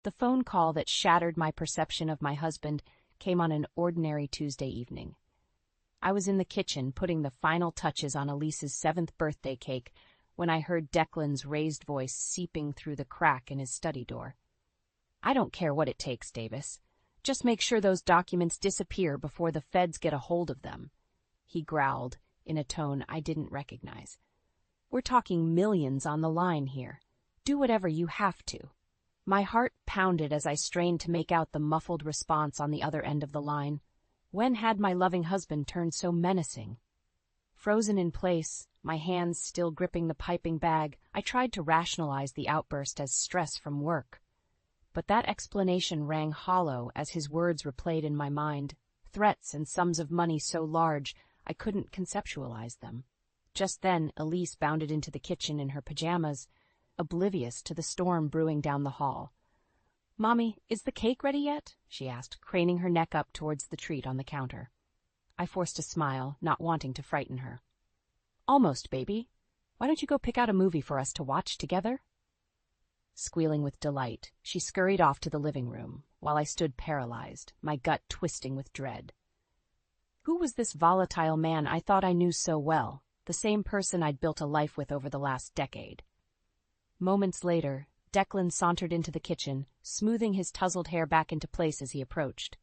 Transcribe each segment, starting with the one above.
The phone call that shattered my perception of my husband came on an ordinary Tuesday evening. I was in the kitchen putting the final touches on Elise's 7th birthday cake when I heard Declan's raised voice seeping through the crack in his study door. "I don't care what it takes, Davis. Just make sure those documents disappear before the feds get a hold of them," he growled in a tone I didn't recognize. "We're talking millions on the line here. Do whatever you have to." My heart pounded as I strained to make out the muffled response on the other end of the line. When had my loving husband turned so menacing? Frozen in place, my hands still gripping the piping bag, I tried to rationalize the outburst as stress from work. But that explanation rang hollow as his words replayed in my mind, threats and sums of money so large I couldn't conceptualize them. Just then, Elise bounded into the kitchen in her pajamas, oblivious to the storm brewing down the hall. "Mommy, is the cake ready yet?" she asked, craning her neck up towards the treat on the counter. I forced a smile, not wanting to frighten her. "Almost, baby. Why don't you go pick out a movie for us to watch together?" Squealing with delight, she scurried off to the living room, while I stood paralyzed, my gut twisting with dread. Who was this volatile man I thought I knew so well, the same person I'd built a life with over the last decade? Moments later, Declan sauntered into the kitchen, smoothing his tousled hair back into place as he approached.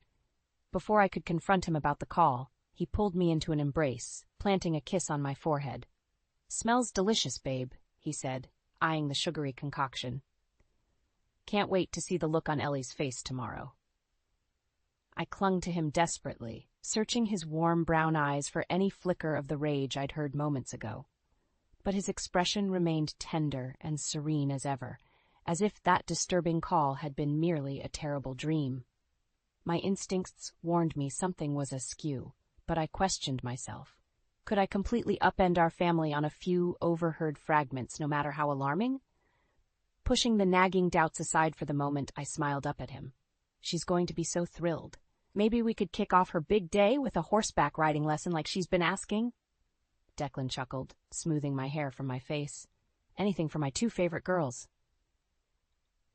Before I could confront him about the call, he pulled me into an embrace, planting a kiss on my forehead. "Smells delicious, babe," he said, eyeing the sugary concoction. "Can't wait to see the look on Ellie's face tomorrow." I clung to him desperately, searching his warm brown eyes for any flicker of the rage I'd heard moments ago. But his expression remained tender and serene as ever, as if that disturbing call had been merely a terrible dream. My instincts warned me something was askew, but I questioned myself. Could I completely upend our family on a few overheard fragments, no matter how alarming? Pushing the nagging doubts aside for the moment, I smiled up at him. She's going to be so thrilled. Maybe we could kick off her big day with a horseback riding lesson like she's been asking. Declan chuckled, smoothing my hair from my face. Anything for my 2 favorite girls.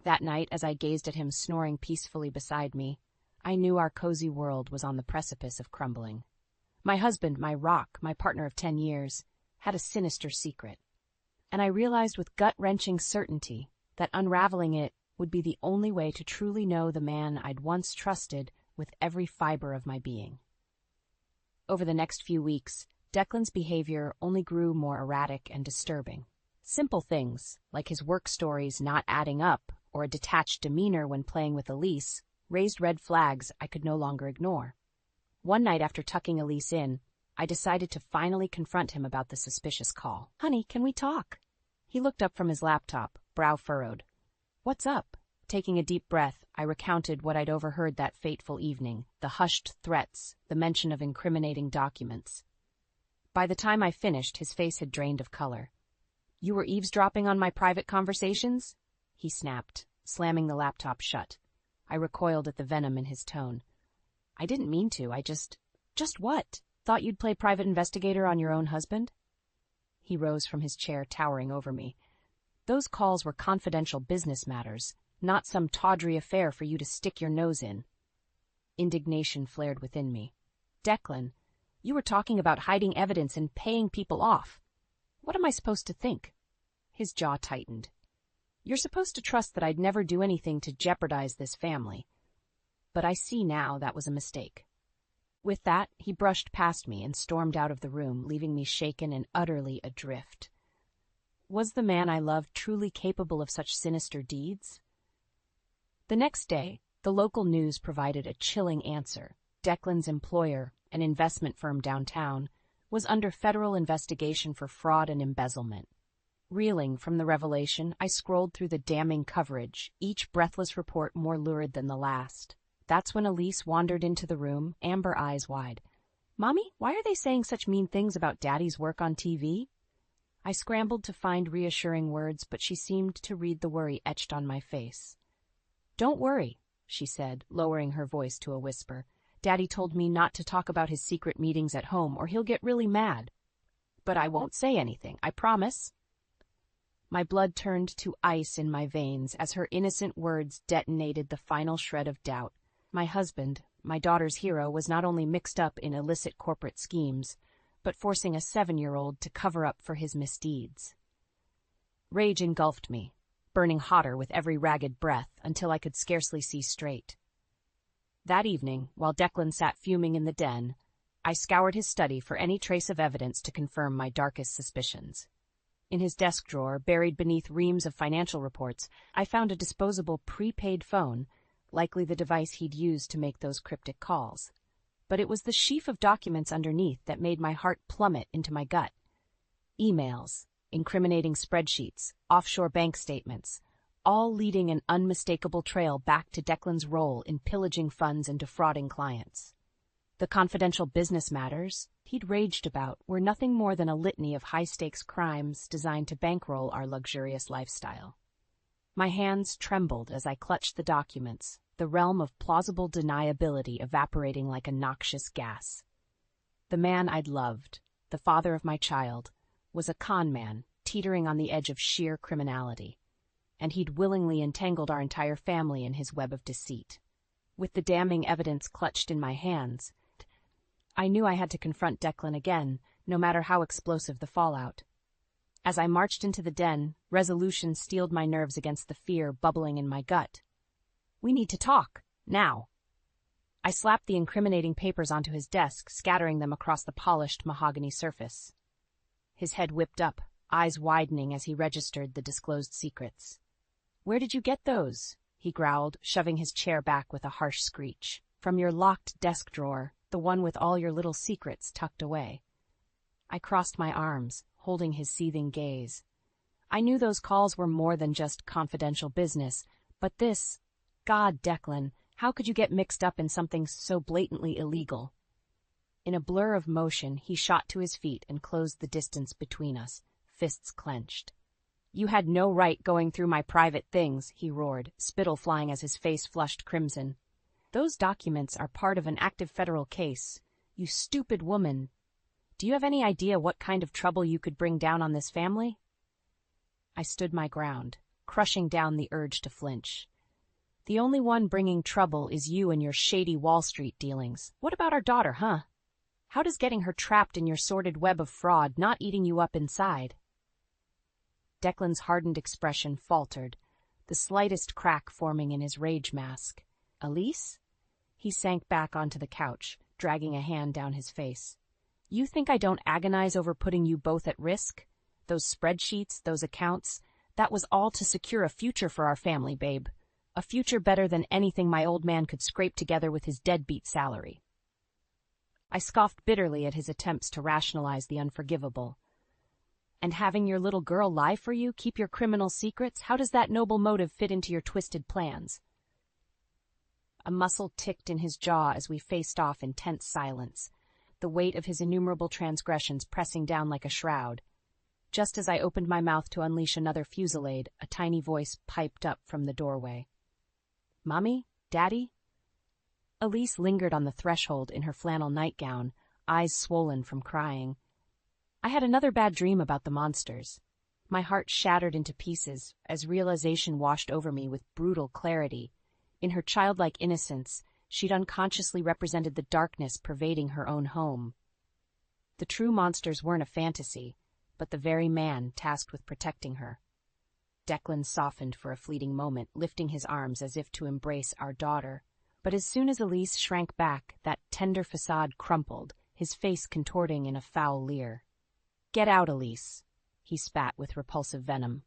That night, as I gazed at him snoring peacefully beside me, I knew our cozy world was on the precipice of crumbling. My husband, my rock, my partner of 10 years, had a sinister secret. And I realized with gut-wrenching certainty that unraveling it would be the only way to truly know the man I'd once trusted with every fiber of my being. Over the next few weeks, Declan's behavior only grew more erratic and disturbing. Simple things, like his work stories not adding up or a detached demeanor when playing with Elise, raised red flags I could no longer ignore. One night after tucking Elise in, I decided to finally confront him about the suspicious call. "Honey, can we talk?" He looked up from his laptop, brow furrowed. "What's up?" Taking a deep breath, I recounted what I'd overheard that fateful evening, the hushed threats, the mention of incriminating documents. By the time I finished, his face had drained of color. "You were eavesdropping on my private conversations?" he snapped, slamming the laptop shut. I recoiled at the venom in his tone. "I didn't mean to, I just what? Thought you'd play private investigator on your own husband?" He rose from his chair, towering over me. "Those calls were confidential business matters, not some tawdry affair for you to stick your nose in." Indignation flared within me. "Declan, you were talking about hiding evidence and paying people off. What am I supposed to think?" His jaw tightened. "You're supposed to trust that I'd never do anything to jeopardize this family. But I see now that was a mistake." With that, he brushed past me and stormed out of the room, leaving me shaken and utterly adrift. Was the man I loved truly capable of such sinister deeds? The next day, the local news provided a chilling answer. Declan's employer, an investment firm downtown, was under federal investigation for fraud and embezzlement. Reeling from the revelation, I scrolled through the damning coverage, each breathless report more lurid than the last. That's when Elise wandered into the room, amber eyes wide. "Mommy, why are they saying such mean things about Daddy's work on TV?" I scrambled to find reassuring words, but she seemed to read the worry etched on my face. "Don't worry," she said, lowering her voice to a whisper. "Daddy told me not to talk about his secret meetings at home or he'll get really mad. But I won't say anything, I promise." My blood turned to ice in my veins as her innocent words detonated the final shred of doubt. My husband, my daughter's hero, was not only mixed up in illicit corporate schemes, but forcing a 7-year-old to cover up for his misdeeds. Rage engulfed me, burning hotter with every ragged breath until I could scarcely see straight. That evening, while Declan sat fuming in the den, I scoured his study for any trace of evidence to confirm my darkest suspicions. In his desk drawer, buried beneath reams of financial reports, I found a disposable prepaid phone, likely the device he'd used to make those cryptic calls. But it was the sheaf of documents underneath that made my heart plummet into my gut. Emails, incriminating spreadsheets, offshore bank statements, all leading an unmistakable trail back to Declan's role in pillaging funds and defrauding clients. The confidential business matters he'd raged about were nothing more than a litany of high-stakes crimes designed to bankroll our luxurious lifestyle. My hands trembled as I clutched the documents, the realm of plausible deniability evaporating like a noxious gas. The man I'd loved, the father of my child, was a con man teetering on the edge of sheer criminality, and he'd willingly entangled our entire family in his web of deceit. With the damning evidence clutched in my hands, I knew I had to confront Declan again, no matter how explosive the fallout. As I marched into the den, resolution steeled my nerves against the fear bubbling in my gut. We need to talk, now. I slapped the incriminating papers onto his desk, scattering them across the polished mahogany surface. His head whipped up, eyes widening as he registered the disclosed secrets. "Where did you get those?" he growled, shoving his chair back with a harsh screech. "From your locked desk drawer, the one with all your little secrets tucked away." I crossed my arms, holding his seething gaze. I knew those calls were more than just confidential business, but this... God, Declan, how could you get mixed up in something so blatantly illegal? In a blur of motion, he shot to his feet and closed the distance between us, fists clenched. "You had no right going through my private things," he roared, spittle flying as his face flushed crimson. "Those documents are part of an active federal case. You stupid woman. Do you have any idea what kind of trouble you could bring down on this family?" I stood my ground, crushing down the urge to flinch. "The only one bringing trouble is you and your shady Wall Street dealings. What about our daughter, huh? How does getting her trapped in your sordid web of fraud not eating you up inside?" Declan's hardened expression faltered, the slightest crack forming in his rage mask. "Elise?" He sank back onto the couch, dragging a hand down his face. "You think I don't agonize over putting you both at risk? Those spreadsheets, those accounts, that was all to secure a future for our family, babe. A future better than anything my old man could scrape together with his deadbeat salary." I scoffed bitterly at his attempts to rationalize the unforgivable. "And having your little girl lie for you, keep your criminal secrets, how does that noble motive fit into your twisted plans?" A muscle ticked in his jaw as we faced off in tense silence, the weight of his innumerable transgressions pressing down like a shroud. Just as I opened my mouth to unleash another fusillade, a tiny voice piped up from the doorway. "Mommy? Daddy?" Elise lingered on the threshold in her flannel nightgown, eyes swollen from crying. I had another bad dream about the monsters. My heart shattered into pieces as realization washed over me with brutal clarity. In her childlike innocence, she'd unconsciously represented the darkness pervading her own home. The true monsters weren't a fantasy, but the very man tasked with protecting her. Declan softened for a fleeting moment, lifting his arms as if to embrace our daughter. But as soon as Elise shrank back, that tender facade crumpled, his face contorting in a foul leer. "Get out, Elise," he spat with repulsive venom.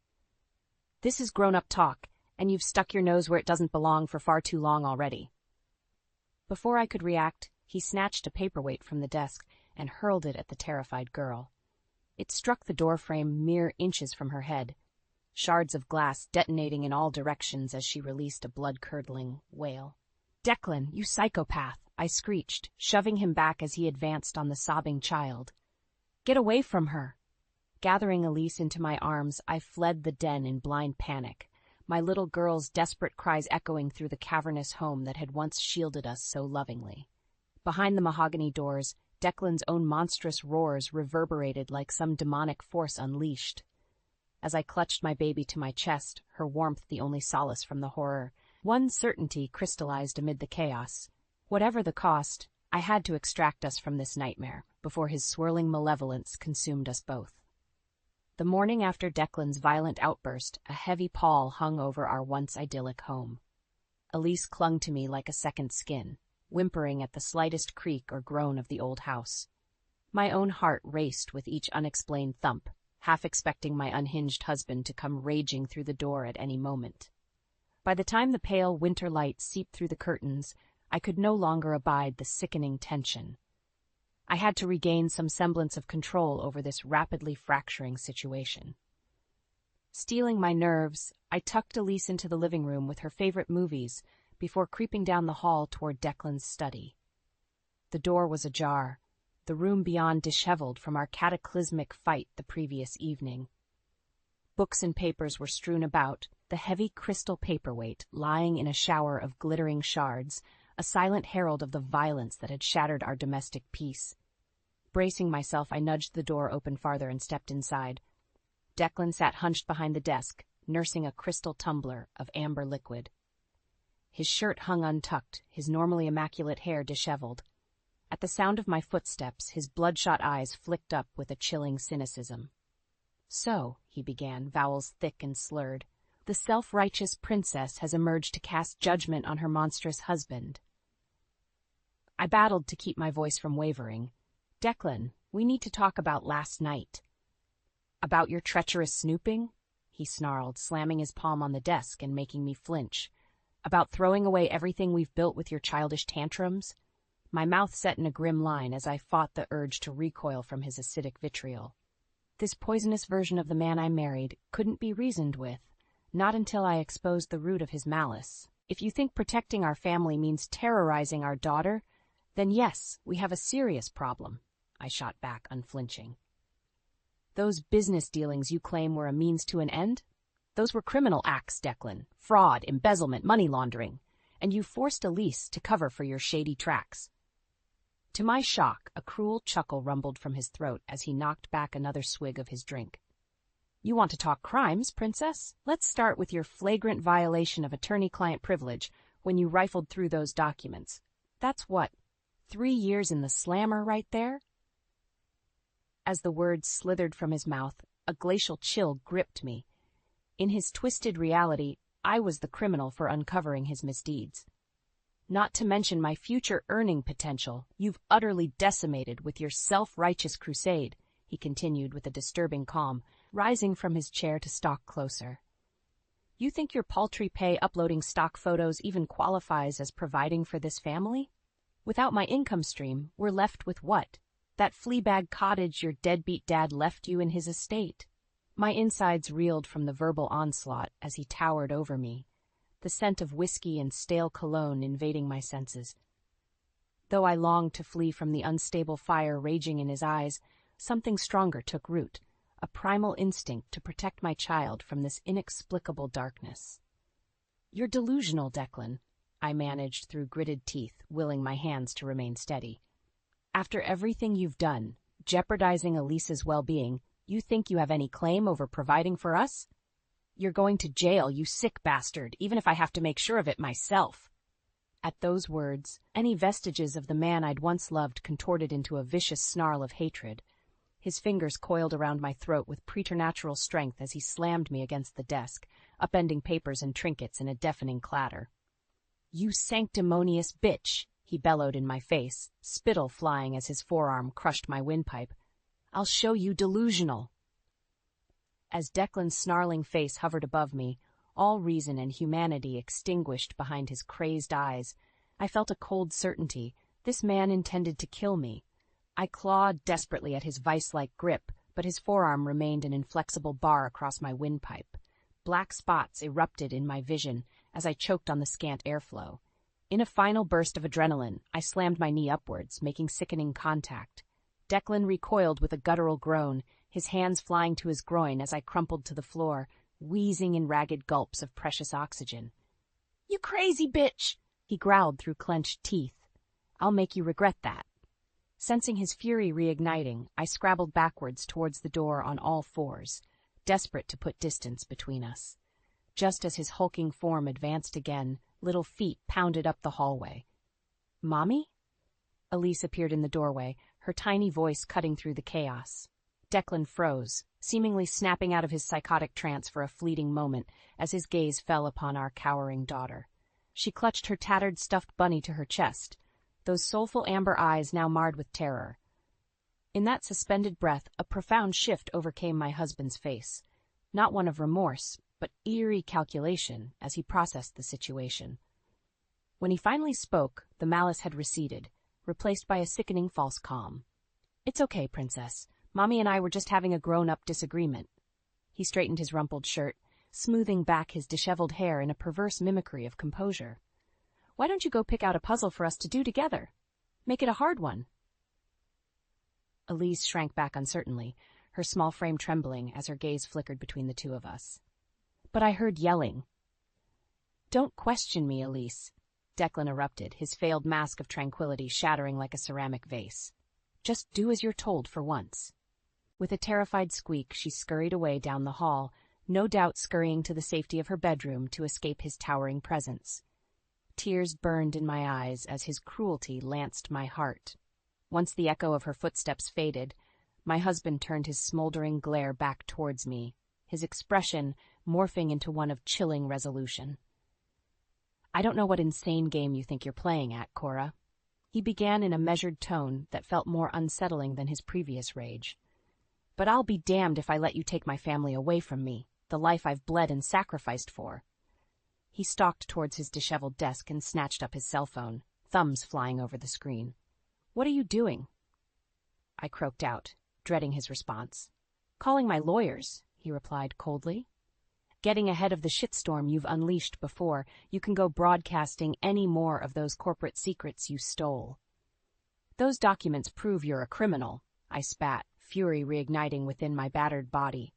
"This is grown-up talk, and you've stuck your nose where it doesn't belong for far too long already." Before I could react, he snatched a paperweight from the desk and hurled it at the terrified girl. It struck the doorframe mere inches from her head, shards of glass detonating in all directions as she released a blood-curdling wail. "Declan, you psychopath!" I screeched, shoving him back as he advanced on the sobbing child. "Get away from her!" Gathering Elise into my arms, I fled the den in blind panic, my little girl's desperate cries echoing through the cavernous home that had once shielded us so lovingly. Behind the mahogany doors, Declan's own monstrous roars reverberated like some demonic force unleashed. as I clutched my baby to my chest, her warmth the only solace from the horror. One certainty crystallized amid the chaos. Whatever the cost, I had to extract us from this nightmare before his swirling malevolence consumed us both. The morning after Declan's violent outburst, a heavy pall hung over our once idyllic home. Elise clung to me like a second skin, whimpering at the slightest creak or groan of the old house. My own heart raced with each unexplained thump, half expecting my unhinged husband to come raging through the door at any moment. By the time the pale winter light seeped through the curtains, I could no longer abide the sickening tension. I had to regain some semblance of control over this rapidly fracturing situation. Steeling my nerves, I tucked Elise into the living room with her favorite movies before creeping down the hall toward Declan's study. The door was ajar, the room beyond disheveled from our cataclysmic fight the previous evening. Books and papers were strewn about, the heavy crystal paperweight lying in a shower of glittering shards, a silent herald of the violence that had shattered our domestic peace. Bracing myself, I nudged the door open farther and stepped inside. Declan sat hunched behind the desk, nursing a crystal tumbler of amber liquid. His shirt hung untucked, his normally immaculate hair disheveled. At the sound of my footsteps, his bloodshot eyes flicked up with a chilling cynicism. "So," he began, vowels thick and slurred, "the self-righteous princess has emerged to cast judgment on her monstrous husband." I battled to keep my voice from wavering. "Declan, we need to talk about last night." "About your treacherous snooping?" he snarled, slamming his palm on the desk and making me flinch. "About throwing away everything we've built with your childish tantrums?" My mouth set in a grim line as I fought the urge to recoil from his acidic vitriol. This poisonous version of the man I married couldn't be reasoned with, not until I exposed the root of his malice. "If you think protecting our family means terrorizing our daughter, then yes, we have a serious problem," I shot back, unflinching. "Those business dealings you claim were a means to an end? Those were criminal acts, Declan. Fraud, embezzlement, money laundering. And you forced Elise to cover for your shady tracks." To my shock, a cruel chuckle rumbled from his throat as he knocked back another swig of his drink. "You want to talk crimes, princess? Let's start with your flagrant violation of attorney-client privilege when you rifled through those documents. That's what, 3 years in the slammer right there?" As the words slithered from his mouth, a glacial chill gripped me. In his twisted reality, I was the criminal for uncovering his misdeeds. "Not to mention my future earning potential, you've utterly decimated with your self-righteous crusade," he continued with a disturbing calm, rising from his chair to stalk closer. "You think your paltry pay uploading stock photos even qualifies as providing for this family? Without my income stream, we're left with what? That flea-bag cottage your deadbeat dad left you in his estate." My insides reeled from the verbal onslaught as he towered over me, the scent of whiskey and stale cologne invading my senses. Though I longed to flee from the unstable fire raging in his eyes, something stronger took root, a primal instinct to protect my child from this inexplicable darkness. "You're delusional, Declan," I managed through gritted teeth, willing my hands to remain steady. "After everything you've done, jeopardizing Elise's well-being, you think you have any claim over providing for us? You're going to jail, you sick bastard, even if I have to make sure of it myself." At those words, any vestiges of the man I'd once loved contorted into a vicious snarl of hatred. His fingers coiled around my throat with preternatural strength as he slammed me against the desk, upending papers and trinkets in a deafening clatter. "You sanctimonious bitch!" he bellowed in my face, spittle flying as his forearm crushed my windpipe. "I'll show you delusional." As Declan's snarling face hovered above me, all reason and humanity extinguished behind his crazed eyes, I felt a cold certainty. This man intended to kill me. I clawed desperately at his vice-like grip, but his forearm remained an inflexible bar across my windpipe. Black spots erupted in my vision as I choked on the scant airflow. In a final burst of adrenaline, I slammed my knee upwards, making sickening contact. Declan recoiled with a guttural groan, his hands flying to his groin as I crumpled to the floor, wheezing in ragged gulps of precious oxygen. "You crazy bitch!" he growled through clenched teeth. "I'll make you regret that." Sensing his fury reigniting, I scrabbled backwards towards the door on all fours. desperate to put distance between us. Just as his hulking form advanced again, little feet pounded up the hallway. "Mommy?" Elise appeared in the doorway, her tiny voice cutting through the chaos. Declan froze, seemingly snapping out of his psychotic trance for a fleeting moment as his gaze fell upon our cowering daughter. She clutched her tattered stuffed bunny to her chest, those soulful amber eyes now marred with terror. In that suspended breath, a profound shift overcame my husband's face, not one of remorse, but eerie calculation as he processed the situation. When he finally spoke, the malice had receded, replaced by a sickening false calm. "It's okay, Princess. Mommy and I were just having a grown-up disagreement." He straightened his rumpled shirt, smoothing back his disheveled hair in a perverse mimicry of composure. "Why don't you go pick out a puzzle for us to do together? Make it a hard one." Elise shrank back uncertainly, her small frame trembling as her gaze flickered between the two of us. "But I heard yelling." "Don't question me, Elise," Declan erupted, his failed mask of tranquility shattering like a ceramic vase. "Just do as you're told for once." With a terrified squeak, she scurried away down the hall, no doubt scurrying to the safety of her bedroom to escape his towering presence. Tears burned in my eyes as his cruelty lanced my heart. Once the echo of her footsteps faded, my husband turned his smoldering glare back towards me, his expression morphing into one of chilling resolution. "I don't know what insane game you think you're playing at, Cora." He began in a measured tone that felt more unsettling than his previous rage. "But I'll be damned if I let you take my family away from me, the life I've bled and sacrificed for." He stalked towards his disheveled desk and snatched up his cell phone, thumbs flying over the screen. "What are you doing?" I croaked out, dreading his response. "Calling my lawyers," he replied coldly. "Getting ahead of the shitstorm you've unleashed before you can go broadcasting any more of those corporate secrets you stole." "Those documents prove you're a criminal," I spat, fury reigniting within my battered body.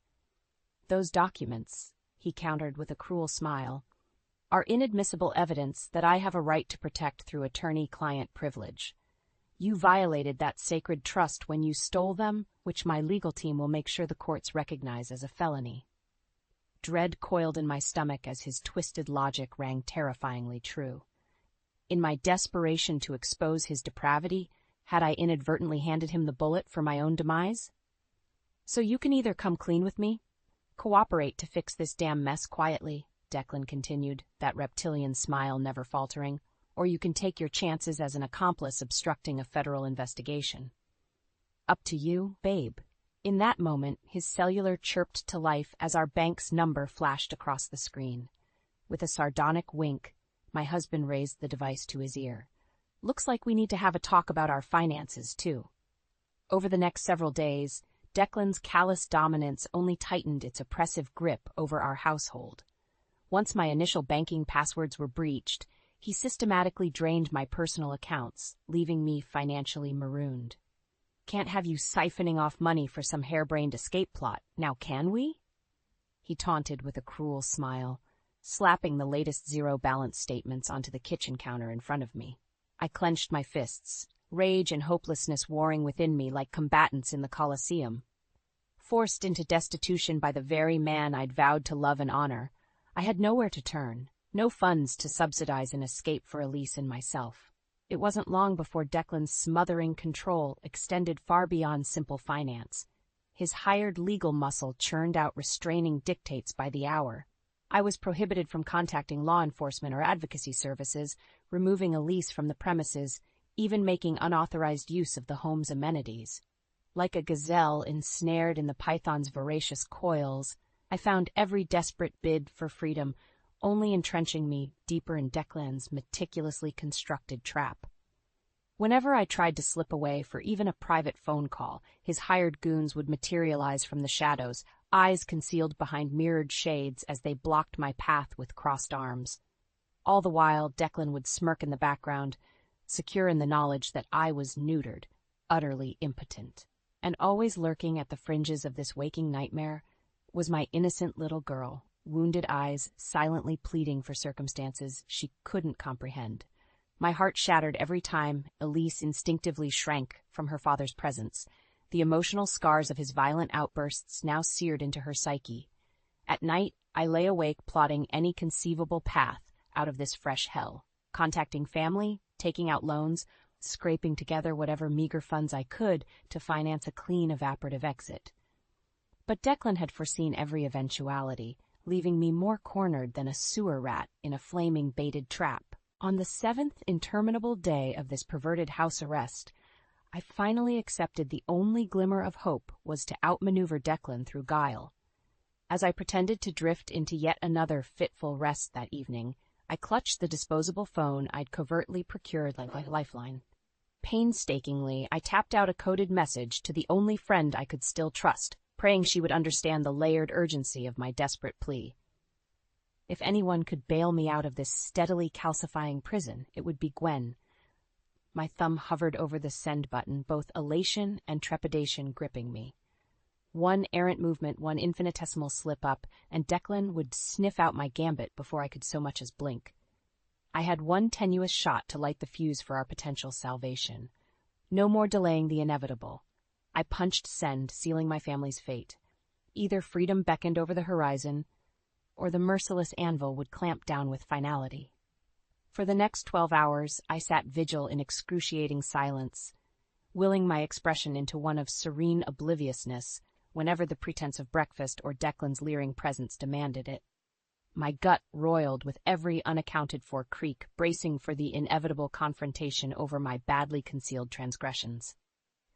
"Those documents," he countered with a cruel smile, "are inadmissible evidence that I have a right to protect through attorney-client privilege. You violated that sacred trust when you stole them, which my legal team will make sure the courts recognize as a felony." Dread coiled in my stomach as his twisted logic rang terrifyingly true. In my desperation to expose his depravity, had I inadvertently handed him the bullet for my own demise? "So you can either come clean with me, cooperate to fix this damn mess quietly," Declan continued, that reptilian smile never faltering, "or you can take your chances as an accomplice obstructing a federal investigation." "Up to you, babe." In that moment, his cellular chirped to life as our bank's number flashed across the screen. With a sardonic wink, my husband raised the device to his ear. "Looks like we need to have a talk about our finances, too." Over the next several days, Declan's callous dominance only tightened its oppressive grip over our household. Once my initial banking passwords were breached, he systematically drained my personal accounts, leaving me financially marooned. "Can't have you siphoning off money for some harebrained escape plot, now can we?" He taunted with a cruel smile, slapping the latest zero-balance statements onto the kitchen counter in front of me. I clenched my fists, rage and hopelessness warring within me like combatants in the Colosseum. Forced into destitution by the very man I'd vowed to love and honor, I had nowhere to turn, no funds to subsidize an escape for Elise and myself. It wasn't long before Declan's smothering control extended far beyond simple finance. His hired legal muscle churned out restraining dictates by the hour. I was prohibited from contacting law enforcement or advocacy services, removing Elise from the premises, even making unauthorized use of the home's amenities. Like a gazelle ensnared in the python's voracious coils, I found every desperate bid for freedom only entrenching me deeper in Declan's meticulously constructed trap. Whenever I tried to slip away for even a private phone call, his hired goons would materialize from the shadows, eyes concealed behind mirrored shades as they blocked my path with crossed arms. All the while, Declan would smirk in the background, secure in the knowledge that I was neutered, utterly impotent. And always lurking at the fringes of this waking nightmare was my innocent little girl, wounded eyes silently pleading for circumstances she couldn't comprehend. My heart shattered every time Elise instinctively shrank from her father's presence, the emotional scars of his violent outbursts now seared into her psyche. At night, I lay awake plotting any conceivable path out of this fresh hell, contacting family, taking out loans, scraping together whatever meager funds I could to finance a clean, evaporative exit. But Declan had foreseen every eventuality, leaving me more cornered than a sewer rat in a flaming baited trap. On the 7th interminable day of this perverted house arrest, I finally accepted the only glimmer of hope was to outmaneuver Declan through guile. As I pretended to drift into yet another fitful rest that evening, I clutched the disposable phone I'd covertly procured like a lifeline. Painstakingly, I tapped out a coded message to the only friend I could still trust, praying she would understand the layered urgency of my desperate plea. If anyone could bail me out of this steadily calcifying prison, it would be Gwen. My thumb hovered over the send button, both elation and trepidation gripping me. One errant movement, one infinitesimal slip-up, and Declan would sniff out my gambit before I could so much as blink. I had one tenuous shot to light the fuse for our potential salvation. No more delaying the inevitable. I punched send, sealing my family's fate. Either freedom beckoned over the horizon, or the merciless anvil would clamp down with finality. For the next 12 hours, I sat vigil in excruciating silence, willing my expression into one of serene obliviousness whenever the pretense of breakfast or Declan's leering presence demanded it. My gut roiled with every unaccounted-for creak, bracing for the inevitable confrontation over my badly concealed transgressions.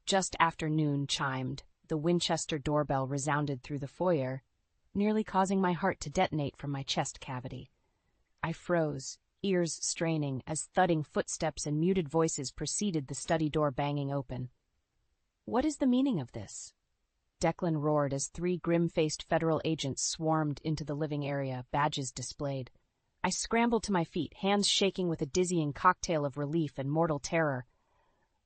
Just after noon chimed, the Winchester doorbell resounded through the foyer, nearly causing my heart to detonate from my chest cavity. I froze, ears straining, as thudding footsteps and muted voices preceded the study door banging open. "What is the meaning of this?" Declan roared as 3 grim-faced federal agents swarmed into the living area, badges displayed. I scrambled to my feet, hands shaking with a dizzying cocktail of relief and mortal terror.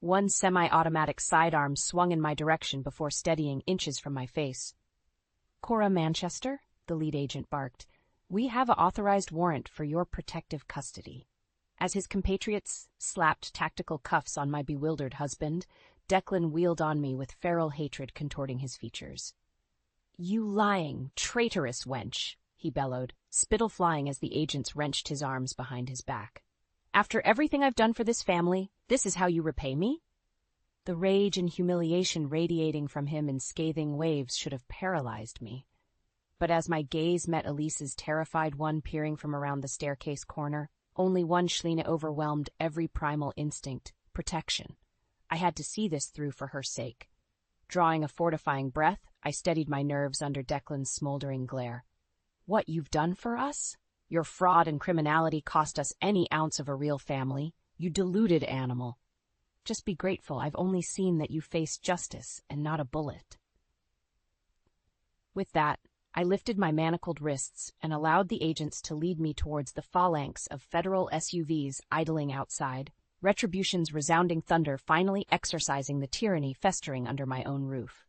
One semi-automatic sidearm swung in my direction before steadying inches from my face. "Cora Manchester," the lead agent barked, "we have an authorized warrant for your protective custody." As his compatriots slapped tactical cuffs on my bewildered husband, Declan wheeled on me with feral hatred contorting his features. "You lying, traitorous wench," he bellowed, spittle flying as the agents wrenched his arms behind his back. "After everything I've done for this family, this is how you repay me?" The rage and humiliation radiating from him in scathing waves should have paralyzed me. But as my gaze met Elise's terrified one peering from around the staircase corner, only one Schlina overwhelmed every primal instinct: protection. I had to see this through for her sake. Drawing a fortifying breath, I steadied my nerves under Declan's smoldering glare. "What you've done for us? Your fraud and criminality cost us any ounce of a real family. You deluded animal. Just be grateful I've only seen that you face justice and not a bullet." With that, I lifted my manacled wrists and allowed the agents to lead me towards the phalanx of federal SUVs idling outside, Retribution's resounding thunder finally exorcising the tyranny festering under my own roof.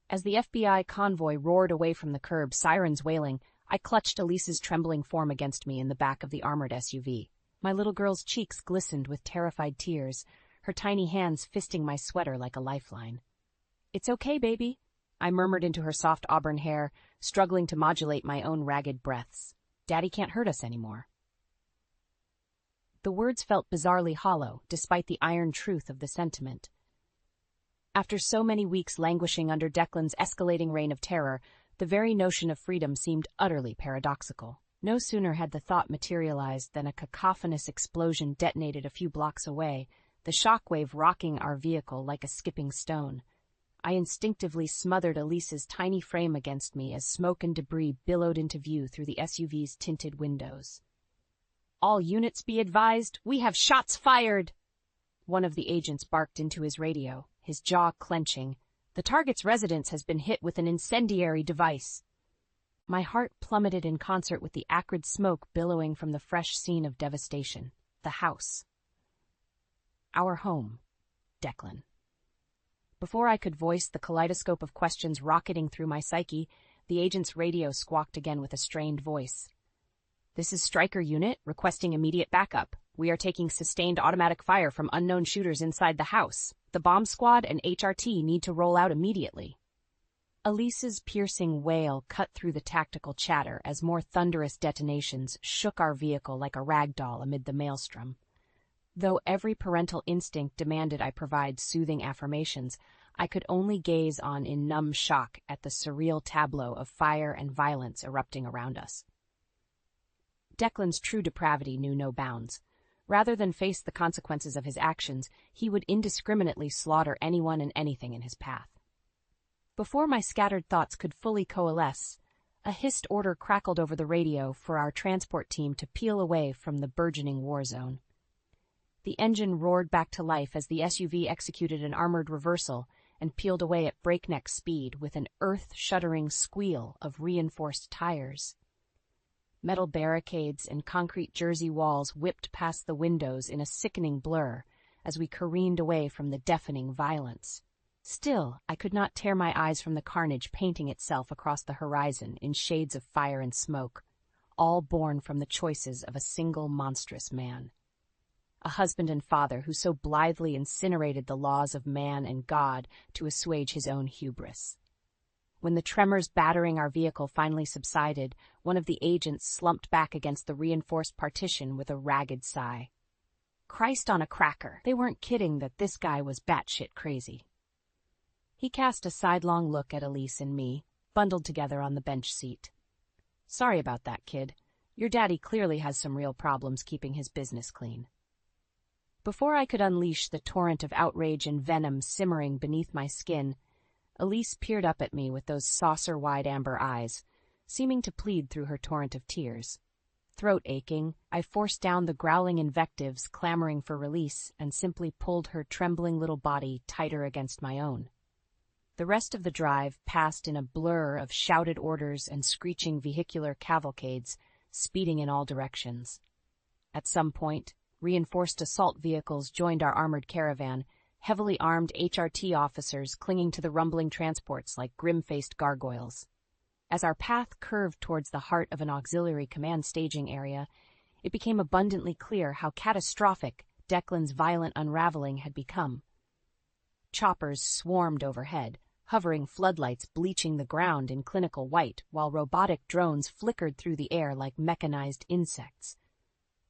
As the FBI convoy roared away from the curb, sirens wailing, I clutched Elise's trembling form against me in the back of the armored SUV. My little girl's cheeks glistened with terrified tears, her tiny hands fisting my sweater like a lifeline. "It's okay, baby," I murmured into her soft auburn hair, struggling to modulate my own ragged breaths. "Daddy can't hurt us anymore." The words felt bizarrely hollow, despite the iron truth of the sentiment. After so many weeks languishing under Declan's escalating reign of terror, the very notion of freedom seemed utterly paradoxical. No sooner had the thought materialized than a cacophonous explosion detonated a few blocks away, the shockwave rocking our vehicle like a skipping stone. I instinctively smothered Elise's tiny frame against me as smoke and debris billowed into view through the SUV's tinted windows. "All units be advised, we have shots fired!" One of the agents barked into his radio, his jaw clenching. "The target's residence has been hit with an incendiary device." My heart plummeted in concert with the acrid smoke billowing from the fresh scene of devastation. The house. Our home. Declan. Before I could voice the kaleidoscope of questions rocketing through my psyche, the agent's radio squawked again with a strained voice. "This is Stryker Unit, requesting immediate backup. We are taking sustained automatic fire from unknown shooters inside the house. The bomb squad and HRT need to roll out immediately." Elise's piercing wail cut through the tactical chatter as more thunderous detonations shook our vehicle like a rag doll amid the maelstrom. Though every parental instinct demanded I provide soothing affirmations, I could only gaze on in numb shock at the surreal tableau of fire and violence erupting around us. Declan's true depravity knew no bounds. Rather than face the consequences of his actions, he would indiscriminately slaughter anyone and anything in his path. Before my scattered thoughts could fully coalesce, a hissed order crackled over the radio for our transport team to peel away from the burgeoning war zone. The engine roared back to life as the SUV executed an armored reversal and peeled away at breakneck speed with an earth-shuddering squeal of reinforced tires. Metal barricades and concrete jersey walls whipped past the windows in a sickening blur as we careened away from the deafening violence. Still, I could not tear my eyes from the carnage painting itself across the horizon in shades of fire and smoke, all born from the choices of a single monstrous man. A husband and father who so blithely incinerated the laws of man and God to assuage his own hubris. When the tremors battering our vehicle finally subsided, one of the agents slumped back against the reinforced partition with a ragged sigh. Christ on a cracker, they weren't kidding that this guy was batshit crazy. He cast a sidelong look at Elise and me, bundled together on the bench seat. "Sorry about that, kid. Your daddy clearly has some real problems keeping his business clean." Before I could unleash the torrent of outrage and venom simmering beneath my skin, Elise peered up at me with those saucer-wide amber eyes, seeming to plead through her torrent of tears. Throat aching, I forced down the growling invectives clamoring for release and simply pulled her trembling little body tighter against my own. The rest of the drive passed in a blur of shouted orders and screeching vehicular cavalcades, speeding in all directions. At some point, reinforced assault vehicles joined our armored caravan, heavily armed HRT officers clinging to the rumbling transports like grim-faced gargoyles. As our path curved towards the heart of an auxiliary command staging area, it became abundantly clear how catastrophic Declan's violent unraveling had become. Choppers swarmed overhead, hovering floodlights bleaching the ground in clinical white, while robotic drones flickered through the air like mechanized insects.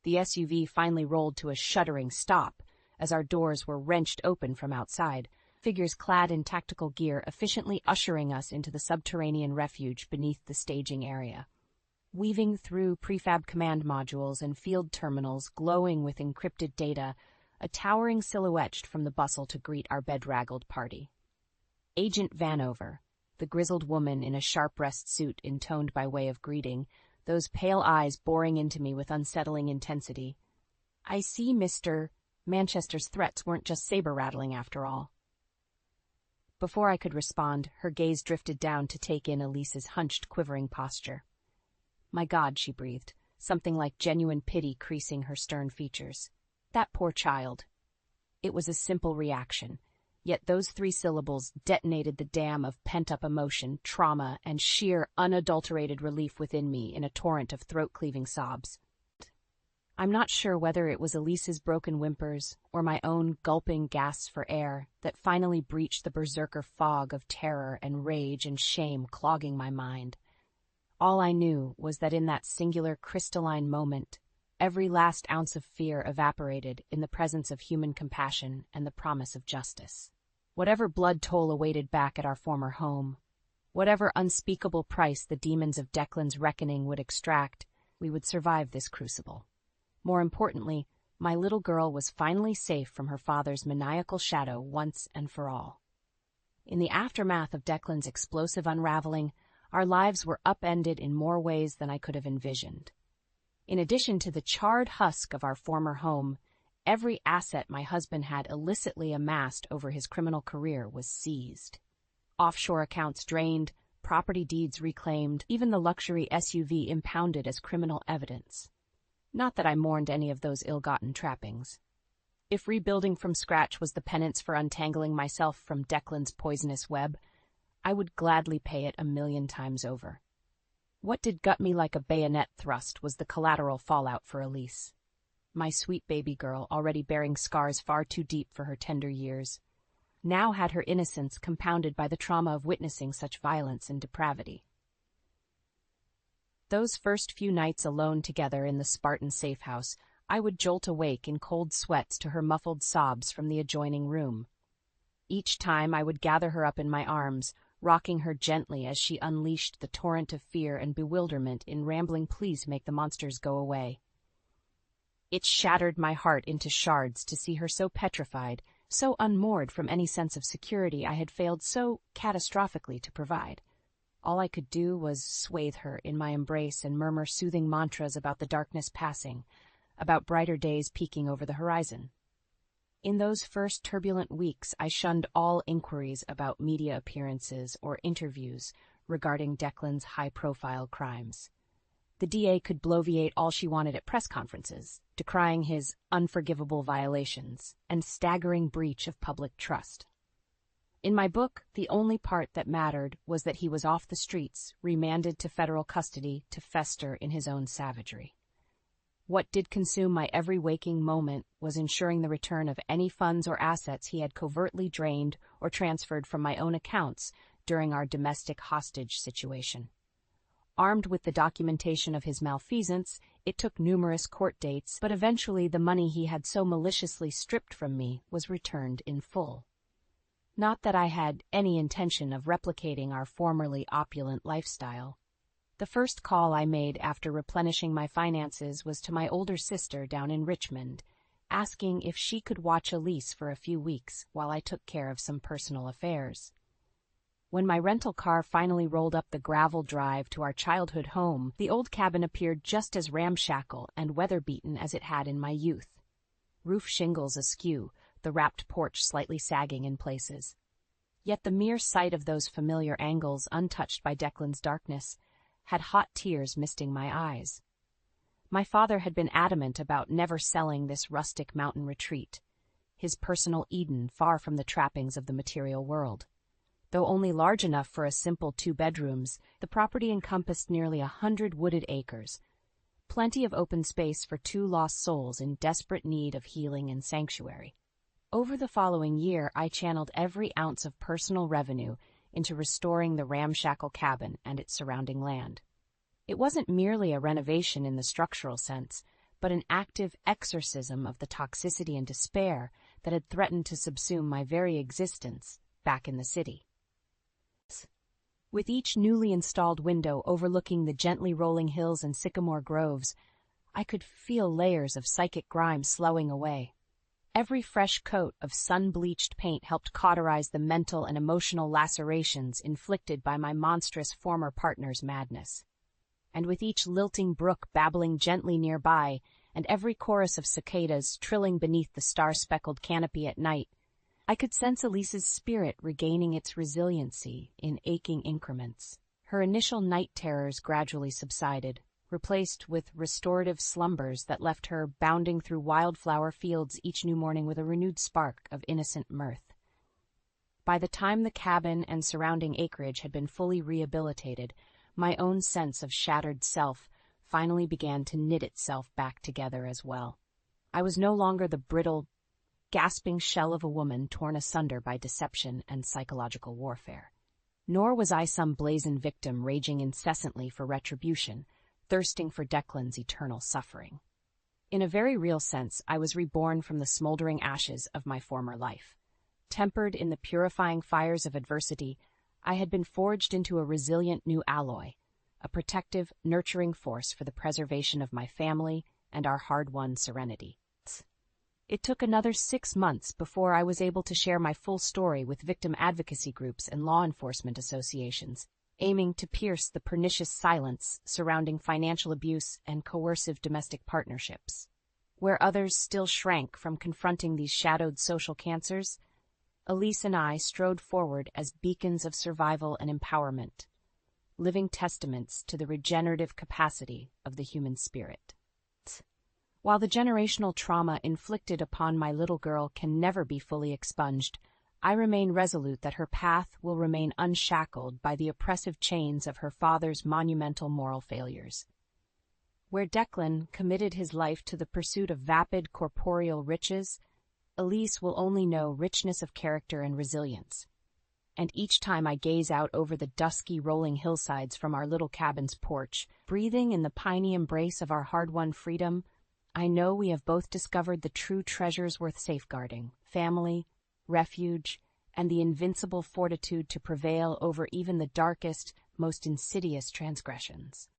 The SUV finally rolled to a shuddering stop as our doors were wrenched open from outside, figures clad in tactical gear efficiently ushering us into the subterranean refuge beneath the staging area. Weaving through prefab command modules and field terminals glowing with encrypted data, a towering silhouette from the bustle to greet our bedraggled party. Agent Vanover, the grizzled woman in a sharp-breast suit intoned by way of greeting, those pale eyes boring into me with unsettling intensity. "I see, Mr. Manchester's threats weren't just saber-rattling after all." Before I could respond, her gaze drifted down to take in Elise's hunched, quivering posture. "My God," she breathed, something like genuine pity creasing her stern features. "That poor child." It was a simple reaction, yet those 3 syllables detonated the dam of pent-up emotion, trauma, and sheer, unadulterated relief within me in a torrent of throat-cleaving sobs. I'm not sure whether it was Elise's broken whimpers or my own gulping gasps for air that finally breached the berserker fog of terror and rage and shame clogging my mind. All I knew was that in that singular crystalline moment, every last ounce of fear evaporated in the presence of human compassion and the promise of justice. Whatever blood toll awaited back at our former home, whatever unspeakable price the demons of Declan's reckoning would extract, we would survive this crucible. More importantly, my little girl was finally safe from her father's maniacal shadow once and for all. In the aftermath of Declan's explosive unraveling, our lives were upended in more ways than I could have envisioned. In addition to the charred husk of our former home, every asset my husband had illicitly amassed over his criminal career was seized. Offshore accounts drained, property deeds reclaimed, even the luxury SUV impounded as criminal evidence. Not that I mourned any of those ill-gotten trappings. If rebuilding from scratch was the penance for untangling myself from Declan's poisonous web, I would gladly pay it 1,000,000 times over. What did gut me like a bayonet thrust was the collateral fallout for Elise. My sweet baby girl, already bearing scars far too deep for her tender years, now had her innocence compounded by the trauma of witnessing such violence and depravity. Those first few nights alone together in the Spartan safe house, I would jolt awake in cold sweats to her muffled sobs from the adjoining room. Each time I would gather her up in my arms, rocking her gently as she unleashed the torrent of fear and bewilderment in rambling pleas to make the monsters go away. It shattered my heart into shards to see her so petrified, so unmoored from any sense of security I had failed so catastrophically to provide. All I could do was swathe her in my embrace and murmur soothing mantras about the darkness passing, about brighter days peeking over the horizon. In those first turbulent weeks, I shunned all inquiries about media appearances or interviews regarding Declan's high-profile crimes. The DA could bloviate all she wanted at press conferences, decrying his unforgivable violations and staggering breach of public trust. In my book, the only part that mattered was that he was off the streets, remanded to federal custody to fester in his own savagery. What did consume my every waking moment was ensuring the return of any funds or assets he had covertly drained or transferred from my own accounts during our domestic hostage situation. Armed with the documentation of his malfeasance, it took numerous court dates, but eventually the money he had so maliciously stripped from me was returned in full. Not that I had any intention of replicating our formerly opulent lifestyle. The first call I made after replenishing my finances was to my older sister down in Richmond, asking if she could watch Elise for a few weeks while I took care of some personal affairs. When my rental car finally rolled up the gravel drive to our childhood home, the old cabin appeared just as ramshackle and weather-beaten as it had in my youth. Roof shingles askew, the wrapped porch slightly sagging in places. Yet the mere sight of those familiar angles untouched by Declan's darkness had hot tears misting my eyes. My father had been adamant about never selling this rustic mountain retreat, his personal Eden far from the trappings of the material world. Though only large enough for a simple 2 bedrooms, the property encompassed nearly 100 wooded acres, plenty of open space for 2 lost souls in desperate need of healing and sanctuary. Over the following year, I channeled every ounce of personal revenue into restoring the ramshackle cabin and its surrounding land. It wasn't merely a renovation in the structural sense, but an active exorcism of the toxicity and despair that had threatened to subsume my very existence back in the city. With each newly installed window overlooking the gently rolling hills and sycamore groves, I could feel layers of psychic grime slowing away. Every fresh coat of sun-bleached paint helped cauterize the mental and emotional lacerations inflicted by my monstrous former partner's madness. And with each lilting brook babbling gently nearby, and every chorus of cicadas trilling beneath the star-speckled canopy at night, I could sense Elise's spirit regaining its resiliency in aching increments. Her initial night terrors gradually subsided, replaced with restorative slumbers that left her bounding through wildflower fields each new morning with a renewed spark of innocent mirth. By the time the cabin and surrounding acreage had been fully rehabilitated, my own sense of shattered self finally began to knit itself back together as well. I was no longer the brittle, gasping shell of a woman torn asunder by deception and psychological warfare. Nor was I some brazen victim raging incessantly for retribution, thirsting for Declan's eternal suffering. In a very real sense, I was reborn from the smoldering ashes of my former life. Tempered in the purifying fires of adversity, I had been forged into a resilient new alloy, a protective, nurturing force for the preservation of my family and our hard-won serenity. It took another 6 months before I was able to share my full story with victim advocacy groups and law enforcement associations, aiming to pierce the pernicious silence surrounding financial abuse and coercive domestic partnerships. Where others still shrank from confronting these shadowed social cancers, Elise and I strode forward as beacons of survival and empowerment, living testaments to the regenerative capacity of the human spirit. While the generational trauma inflicted upon my little girl can never be fully expunged, I remain resolute that her path will remain unshackled by the oppressive chains of her father's monumental moral failures. Where Declan committed his life to the pursuit of vapid corporeal riches, Elise will only know richness of character and resilience. And each time I gaze out over the dusky rolling hillsides from our little cabin's porch, breathing in the piney embrace of our hard-won freedom, I know we have both discovered the true treasures worth safeguarding: family, refuge, and the invincible fortitude to prevail over even the darkest, most insidious transgressions.